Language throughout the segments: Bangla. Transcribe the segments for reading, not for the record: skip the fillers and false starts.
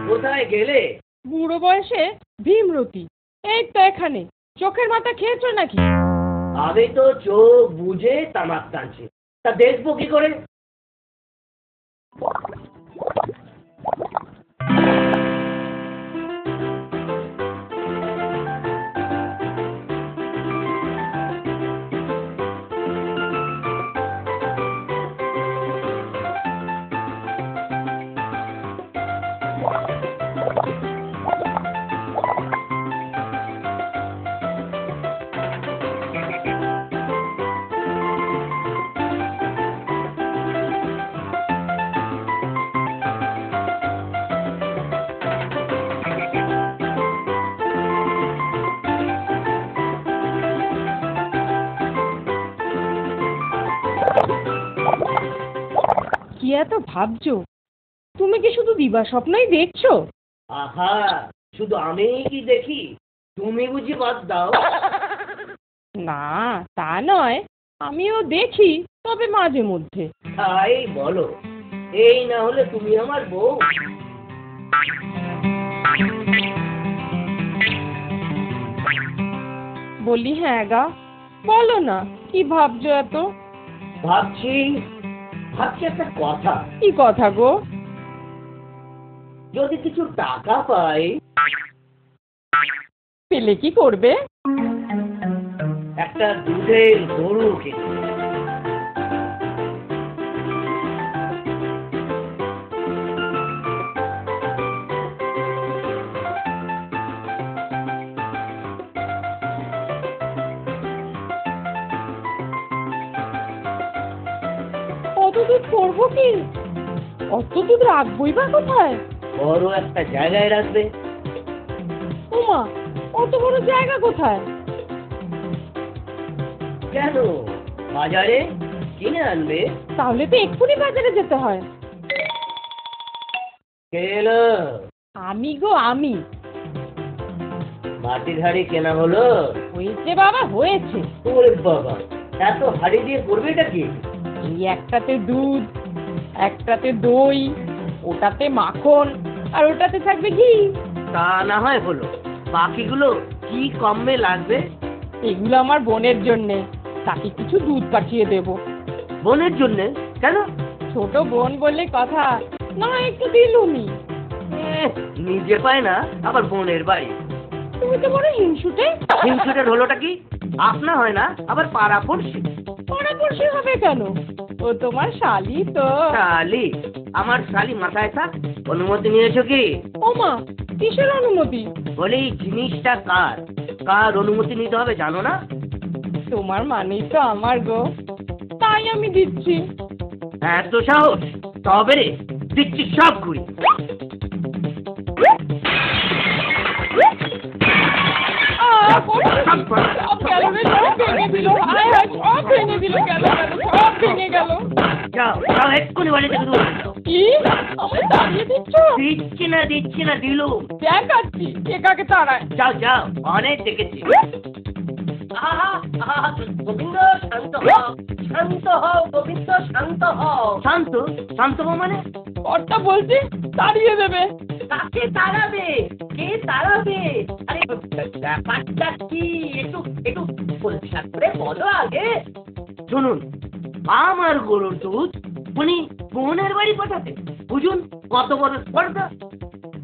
কোথায় গেলে? বুড়ো বয়সে ভীমরতি, এই তো এখানে। চোখের মাথা খেয়েছো নাকি? আমি তো চোখ বুঝে তামাক টানছি, তা দেখবো কি করে? কি এত ভাবছো? তুমি কি শুধু দিবা স্বপ্নই দেখছো? আহা, শুধু আমি কি দেখি, তুমি বুঝি বাদ দাও? না, তা নয়, আমিও দেখি, তবে মাঝে মধ্যে। তাই বলো, এই না হলে তুমি আমার বউ? বলি হ্যাঁ গা, বলো না কি ভাবছো এত? ভাবছি একটা কথা। কি কথা গো? যদি কিছু টাকা পাই। পেলে কি করবে? একটা দুধের গরু কিনবো। অত দুধ করবো কি? অত দুধ রাখবোই বা কোথায়? বড় একটা জায়গায় রাখবে। ওমা, অত বড় জায়গা কোথায়? কেন, বাজারে কিনে আনবে। তাহলে তো এক্ষুনি বাজারে যেতে হয়। কে এলো? আমি গো, আমি। মাটির হাড়ি কেনা হলো? হয়েছে বাবা, হয়েছে। ওরে বাবা, এত হাড়ি দিয়ে করবে এটা কি? এই একটাতে দুধ, একটাতে দই, ওটাতে মাখন, আর ওটাতে থাকবে ঘি। তা না হয় হলো, বাকিগুলো কি কমে লাগবে? এগুলো আমার বোনের জন্যে, তাকে কিছু দুধ পাঠিয়ে দেব। বোনের জন্যে? কেন? ছোট বোন বলে কথা, না একটু দিলুমি। নিজে পায় না, আবার বোনের বাড়ি। তুমি তো বড় হিংসুটে। হিংসুটের হলোটা কি? আপনা হয় না, আবার পাড়া পড়শি। পড়াপড়শি হবে কেন? ও তোমার শালি তো। শালি? আমার শালি মাথায় থাক। অনুমতি নিয়েছো কি? ওমা, কিসের অনুমতি? বলি জিনিসটা কার, কার অনুমতি নিতে হবে জানো না? তোমার মানেই তো আমার গো, তাই আমি দিচ্ছি। এত সাহস? তবে রে, দিচ্ছি সব ঘুরি। যাও যাও, এক্ষুনি বাড়ি থেকে দূরে যাও। কি আমায় তাড়িয়ে দিচ্ছ? দিচ্ছি না দিলু। দেখাচ্ছি কে কাকে তাড়ায়। যাও যাও, অনেক দেখেছি। গোবিন্দ শান্ত হও, শান্ত হও গোবিন্দ, শান্ত হও। শান্ত? শান্ত হও মানে? কর্তা বলছি তাড়িয়ে দেবে। কাকে তাড়াবে? কে তাড়াবে? আরে ব্যাপারটা কি, একটু একটু পরিষ্কার করে বলো আগে। শুনুন, আমার গরুর দুধ উনি বোনের বাড়ি পাঠাতে, বুঝুন কত বড় স্পর্ধা।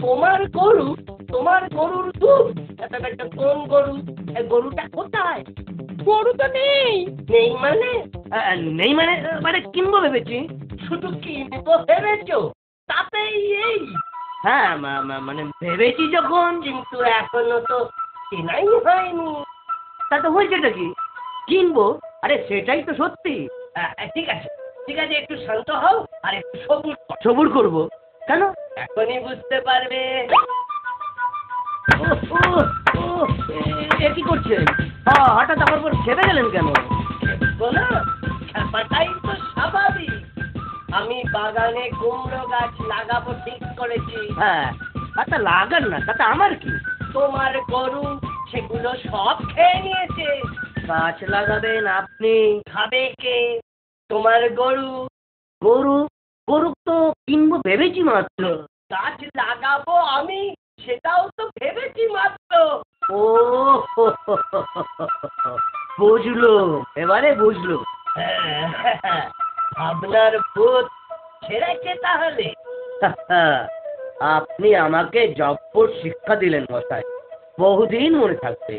তোমার গরু, তোমার গরুর দুধ? কোন গরু? গরুটা কোথায়? গরু তো নেই। নেই মানে? নেই মানে মানে কিনবো ভেবেছি। শুধু কিনবো ভেবেছো? তাতেই এই? হ্যাঁ, মানে ভেবেছি যখন, কিন্তু এখনো তো কেনাই হয়নি। তা তো হয়েছেটা কি? কিনবো, আরে সেটাই তো সত্যি। ঠিক আছে ঠিক আছে, একটু শান্ত হও আর একটু সবুর করবো। কেন? এখনই বুঝতে পারবে। কি করছেন? হঠাৎ আমার উপর খেপে গেলেন কেন? ব্যাপারটাই তো স্বাভাবিক। আমি বাগানে কুমড়ো গাছ লাগাবো ঠিক করেছি। হ্যাঁ, আচ্ছা লাগান না, তাতে আমার কি? তোমার গরু সেগুলো সব খেয়ে নিয়েছে। গাছ লাগাবেন আপনি, খাবে কে? তোমার গরু। গরু? গরু তো কিনবো ভেবেছি মাত্র। গাছ লাগাবো আমি, সেটাও তো ভেবেছি মাত্র। ও বুঝলো, এবারে বুঝলো। আপনার ভূত ছেড়েছে তাহলে। আপনি আমাকে জব্বর শিক্ষা দিলেন মশাই, বহুদিন মনে থাকবে।